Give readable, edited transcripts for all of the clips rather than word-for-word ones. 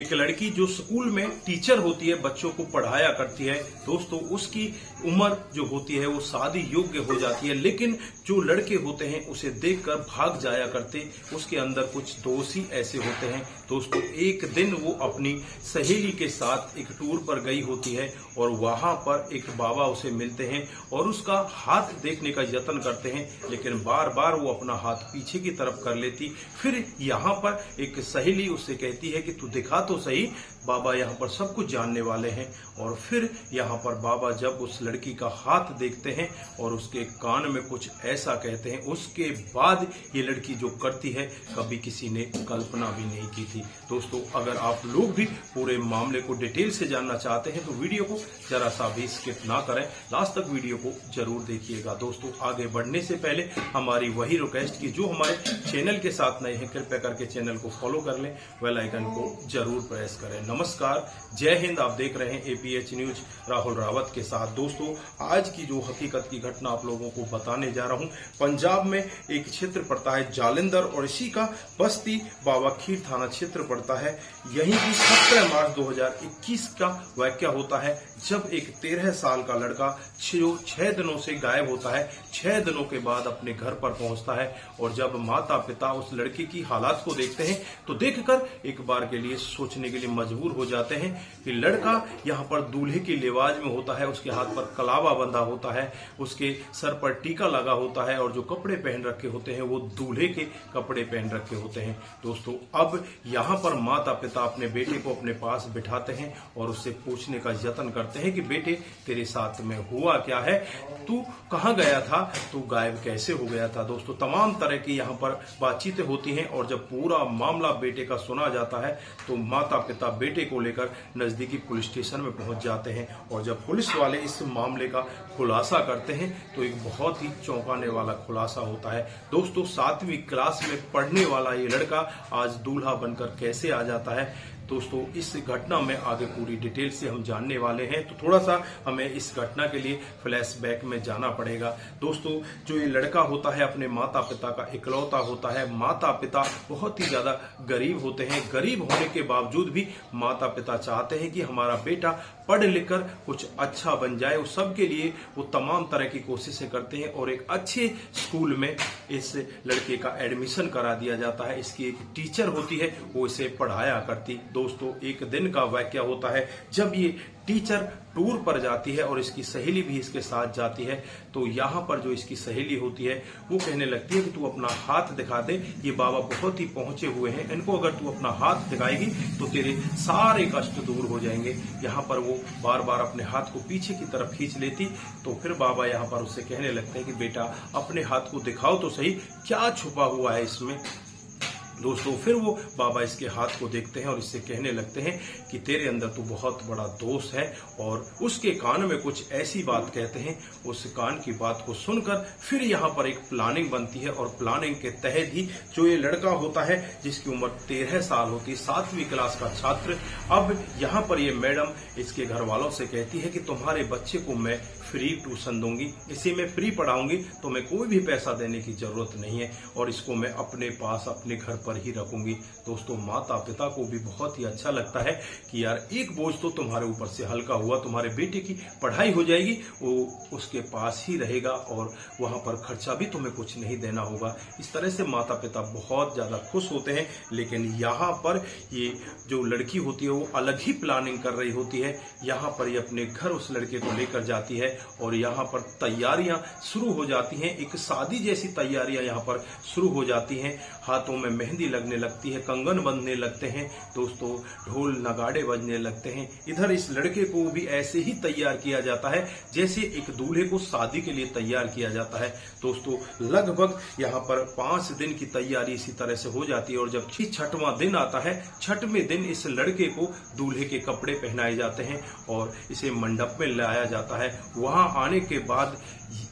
एक लड़की जो स्कूल में टीचर होती है, बच्चों को पढ़ाया करती है दोस्तों, उसकी उम्र जो होती है वो शादी योग्य हो जाती है, लेकिन जो लड़के होते हैं उसे देखकर भाग जाया करते, उसके अंदर कुछ दोष ही ऐसे होते हैं दोस्तों। एक दिन वो अपनी सहेली के साथ एक टूर पर गई होती है और वहां पर एक बाबा उसे मिलते हैं और उसका हाथ देखने का यत्न करते हैं, लेकिन बार बार वो अपना हाथ पीछे की तरफ कर लेती। फिर यहाँ पर एक सहेली उससे कहती है कि तू दिखा तो सही, बाबा यहाँ पर सब कुछ जानने वाले हैं। और फिर यहाँ पर बाबा जब उस लड़की का हाथ देखते हैं और उसके कान में कुछ ऐसा कहते हैं, उसके बाद ये लड़की जो करती है कभी किसी ने कल्पना भी नहीं की थी दोस्तों। अगर आप लोग भी पूरे मामले को डिटेल से जानना चाहते हैं तो वीडियो को जरा सा भी स्किप ना करें, लास्ट तक वीडियो को जरूर देखिएगा दोस्तों। आगे बढ़ने से पहले हमारी वही रिक्वेस्ट की जो हमारे चैनल के साथ नए हैं, कृपया करके चैनल को फॉलो कर लें, बेल आइकन को जरूर प्रेस करें। नमस्कार, जय हिंद। आप देख रहे हैं एपीएच न्यूज राहुल रावत के साथ। दोस्तों, आज की जो हकीकत की घटना आप लोगों को बताने जा रहा हूं, पंजाब में एक क्षेत्र पड़ता है जालंधर और इसी का बस्ती बाबा खीर थाना क्षेत्र पड़ता है। यहीं की 17 मार्च 2021 का वाकया होता है जब एक 13 साल का लड़का 6 दिनों से गायब होता है, 6 दिनों के बाद अपने घर पर पहुंचता है। और जब माता पिता उस लड़के की हालात को देखते हैं तो देखकर एक बार के लिए सोचने के लिए मजबूर हो जाते हैं कि लड़का यहाँ पर दूल्हे की लिबास में होता है, उसके हाथ पर कलावा बंधा होता है, उसके सर पर टीका लगा होता है और जो कपड़े पहन रखे होते हैं वो दूल्हे के कपड़े पहन रखे होते हैं दोस्तों। अब यहाँ पर माता पिता अपने बेटे को अपने पास बिठाते हैं और उससे पूछने का यत्न करते हैं कि बेटे, तेरे साथ में हुआ क्या है, तू कहाँ गया था, तू गायब कैसे हो गया था। दोस्तों, तमाम तरह की यहाँ पर बातचीतें होती हैं और जब पूरा मामला बेटे का सुना जाता है तो माता पिता बेटे को लेकर नजदीकी पुलिस स्टेशन में पहुंच जाते हैं। और जब पुलिस वाले इस मामले का खुलासा करते हैं तो एक बहुत ही चौंकाने वाला खुलासा होता है दोस्तों। 7वीं क्लास में पढ़ने वाला ये लड़का आज दूल्हा बनकर कैसे आ जाता है दोस्तों, इस घटना में आगे पूरी डिटेल से हम जानने वाले हैं। तो थोड़ा सा हमें इस घटना के लिए फ्लैशबैक में जाना पड़ेगा दोस्तों। जो ये लड़का होता है अपने माता पिता का इकलौता होता है। माता पिता बहुत ही ज्यादा गरीब होते हैं, गरीब होने के बावजूद भी माता पिता चाहते हैं कि हमारा बेटा पढ़ लिख कर कुछ अच्छा बन जाए। उस सब के लिए वो तमाम तरह की कोशिशें करते हैं और एक अच्छे स्कूल में इस लड़के का एडमिशन करा दिया जाता है। इसकी एक टीचर होती है, वो इसे पढ़ाया करती। दोस्तों, एक दिन का वाकया होता है जब ये टीचर टूर पर जाती है और इसकी सहेली भी इसके साथ जाती है। तो यहाँ पर जो इसकी सहेली होती है वो कहने लगती है कि तू अपना हाथ दिखा दे, ये बाबा बहुत ही पहुंचे हुए हैं, इनको अगर तू अपना हाथ दिखाएगी तो तेरे सारे कष्ट दूर हो जाएंगे। यहाँ पर वो बार बार अपने हाथ को पीछे की तरफ खींच लेती तो फिर बाबा यहाँ पर उससे कहने लगते हैं कि बेटा, अपने हाथ को दिखाओ तो सही, क्या छुपा हुआ है इसमें। दोस्तों, फिर वो बाबा इसके हाथ को देखते हैं और इससे कहने लगते हैं कि तेरे अंदर तो बहुत बड़ा दोष है। और उसके कान में कुछ ऐसी बात कहते हैं। उस कान की बात को सुनकर फिर यहाँ पर एक प्लानिंग बनती है और प्लानिंग के तहत ही जो ये लड़का होता है जिसकी उम्र 13 साल होती है, 7वीं क्लास का छात्र, अब यहाँ पर ये मैडम इसके घर वालों से कहती है कि तुम्हारे बच्चे को मैं फ्री ट्यूशन दूंगी, इसे मैं फ्री पढ़ाऊंगी, तो मैं कोई भी पैसा देने की जरूरत नहीं है और इसको मैं अपने पास अपने घर पर ही रखूंगी। दोस्तों, माता पिता को भी बहुत ही अच्छा लगता है कि यार एक बोझ तो तुम्हारे ऊपर से हल्का हुआ, तुम्हारे बेटे की पढ़ाई हो जाएगी, वो उसके पास ही रहेगा और वहां पर खर्चा भी तुम्हें कुछ नहीं देना होगा। इस तरह से माता पिता बहुत ज्यादा खुश होते हैं। लेकिन यहाँ पर ये जो लड़की होती है वो अलग ही प्लानिंग कर रही होती है। यहाँ पर ये अपने घर उस लड़के को लेकर जाती है और यहाँ पर तैयारियां शुरू हो जाती हैं, एक शादी जैसी तैयारियां यहाँ पर शुरू हो जाती हैं। हाथों में मेहंदी लगने लगती है, कंगन बंधने लगते हैं दोस्तों, ढोल नगाड़े बजने लगते हैं। इधर इस लड़के को भी ऐसे ही तैयार किया जाता है जैसे एक दूल्हे को शादी के लिए तैयार किया जाता है। दोस्तों, लगभग यहाँ पर 5 दिन की तैयारी इसी तरह से हो जाती है और जब 6वां दिन आता है, 6वें दिन इस लड़के को दूल्हे के कपड़े पहनाए जाते हैं और इसे मंडप में लाया जाता है। वहां आने के बाद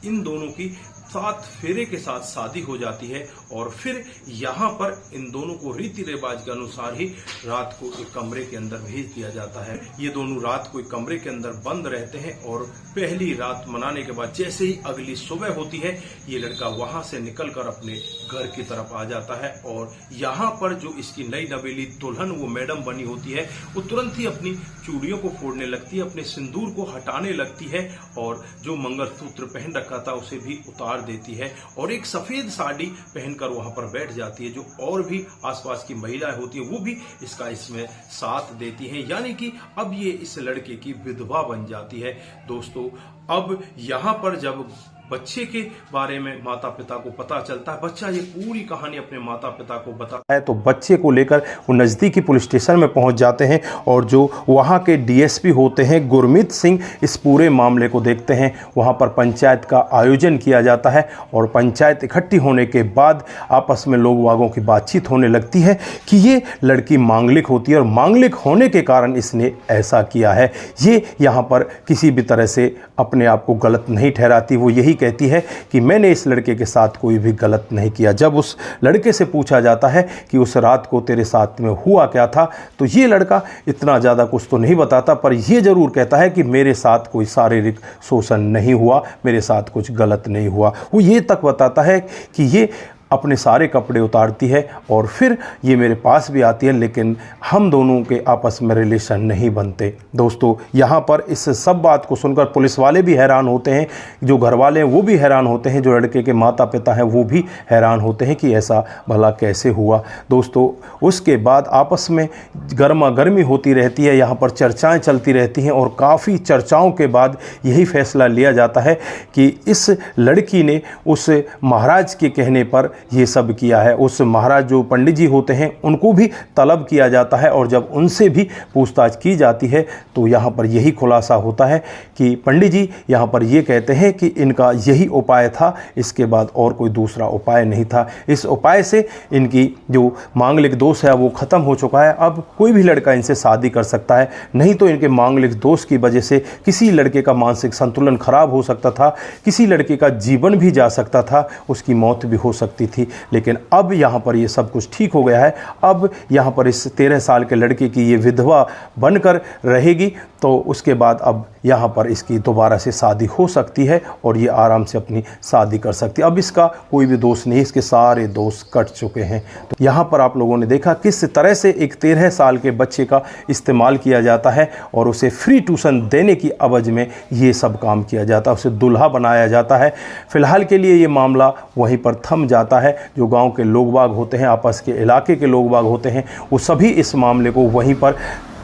इन दोनों की 7 फेरे के साथ शादी हो जाती है और फिर यहाँ पर इन दोनों को रीति रिवाज के अनुसार ही रात को एक कमरे के अंदर भेज दिया जाता है। ये दोनों रात को एक कमरे के अंदर बंद रहते हैं और पहली रात मनाने के बाद जैसे ही अगली सुबह होती है ये लड़का वहां से निकलकर अपने घर की तरफ आ जाता है और यहाँ पर जो इसकी नई नवेली दुल्हन वो मैडम बनी होती है वो तुरंत ही अपनी चूड़ियों को फोड़ने लगती है, अपने सिंदूर को हटाने लगती है और जो मंगलसूत्र पहन रखा था उसे भी उतार देती है और एक सफेद साड़ी पहनकर वहां पर बैठ जाती है। जो और भी आसपास की महिलाएं होती हैं वो भी इसमें साथ देती हैं, यानी कि अब ये इस लड़के की विधवा बन जाती है। दोस्तों अब यहाँ पर जब बच्चे के बारे में माता पिता को पता चलता है, बच्चा ये पूरी कहानी अपने माता पिता को बताता है, तो बच्चे को लेकर वो नज़दीकी पुलिस स्टेशन में पहुंच जाते हैं और जो वहां के डीएसपी होते हैं गुरमीत सिंह इस पूरे मामले को देखते हैं। वहां पर पंचायत का आयोजन किया जाता है और पंचायत इकट्ठी होने के बाद आपस में लोग वागों की बातचीत होने लगती है कि ये लड़की मांगलिक होती है और मांगलिक होने के कारण इसने ऐसा किया है। ये यहाँ पर किसी भी तरह से अपने आप को गलत नहीं ठहराती, वो यही कहती है कि मैंने इस लड़के के साथ कोई भी गलत नहीं किया। जब उस लड़के से पूछा जाता है कि उस रात को तेरे साथ में हुआ क्या था, तो ये लड़का इतना ज़्यादा कुछ तो नहीं बताता, पर यह ज़रूर कहता है कि मेरे साथ कोई शारीरिक शोषण नहीं हुआ, मेरे साथ कुछ गलत नहीं हुआ। वो ये तक बताता है कि ये अपने सारे कपड़े उतारती है और फिर ये मेरे पास भी आती है, लेकिन हम दोनों के आपस में रिलेशन नहीं बनते। दोस्तों यहाँ पर इस सब बात को सुनकर पुलिस वाले भी हैरान होते हैं, जो घर वाले हैं वो भी हैरान होते हैं, जो लड़के के माता पिता हैं वो भी हैरान होते हैं कि ऐसा भला कैसे हुआ। दोस्तों उसके बाद आपस में गर्मा गर्मी होती रहती है, यहाँ पर चर्चाएँ चलती रहती हैं और काफ़ी चर्चाओं के बाद यही फैसला लिया जाता है कि इस लड़की ने उस महाराज के कहने पर ये सब किया है। उस महाराज जो पंडित जी होते हैं उनको भी तलब किया जाता है और जब उनसे भी पूछताछ की जाती है तो यहाँ पर यही खुलासा होता है कि पंडित जी यहाँ पर ये कहते हैं कि इनका यही उपाय था, इसके बाद और कोई दूसरा उपाय नहीं था। इस उपाय से इनकी जो मांगलिक दोष है वो ख़त्म हो चुका है। अब कोई भी लड़का इनसे शादी कर सकता है, नहीं तो इनके मांगलिक दोष की वजह से किसी लड़के का मानसिक संतुलन खराब हो सकता था, किसी लड़के का जीवन भी जा सकता था, उसकी मौत भी हो सकती थी। लेकिन अब यहाँ पर ये सब कुछ ठीक हो गया है। अब यहाँ पर इस 13 साल के लड़के की ये विधवा बनकर रहेगी, तो उसके बाद अब यहाँ पर इसकी दोबारा से शादी हो सकती है और ये आराम से अपनी शादी कर सकती है। अब इसका कोई भी दोष नहीं, इसके सारे दोष कट चुके हैं। तो यहाँ पर आप लोगों ने देखा किस तरह से एक 13 साल के बच्चे का इस्तेमाल किया जाता है और उसे फ्री ट्यूशन देने की अवज में ये सब काम किया जाता है, उसे दुल्हा बनाया जाता है। फिलहाल के लिए ये मामला वहीं पर थम जाता है। जो गांव के लोग बाग होते हैं, आपस के इलाके के लोग बाग होते हैं, वो सभी इस मामले को वहीं पर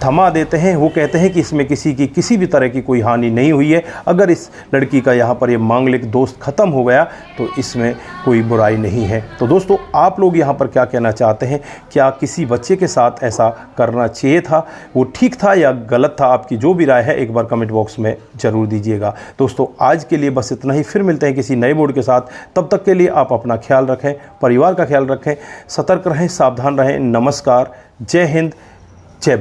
थमा देते हैं। वो कहते हैं कि इसमें किसी भी तरह की कोई हानि नहीं हुई है। अगर इस लड़की का यहाँ पर ये मांगलिक दोष खत्म हो गया तो इसमें कोई बुराई नहीं है। तो दोस्तों आप लोग यहाँ पर क्या कहना चाहते हैं? क्या किसी बच्चे के साथ ऐसा करना चाहिए था? वो ठीक था या गलत था? आपकी जो भी राय है एक बार कमेंट बॉक्स में ज़रूर दीजिएगा। दोस्तों आज के लिए बस इतना ही, फिर मिलते हैं किसी नए मूड के साथ। तब तक के लिए आप अपना ख्याल रखें, परिवार का ख्याल रखें, सतर्क रहें, सावधान रहें। नमस्कार, जय हिंद, जय भारत।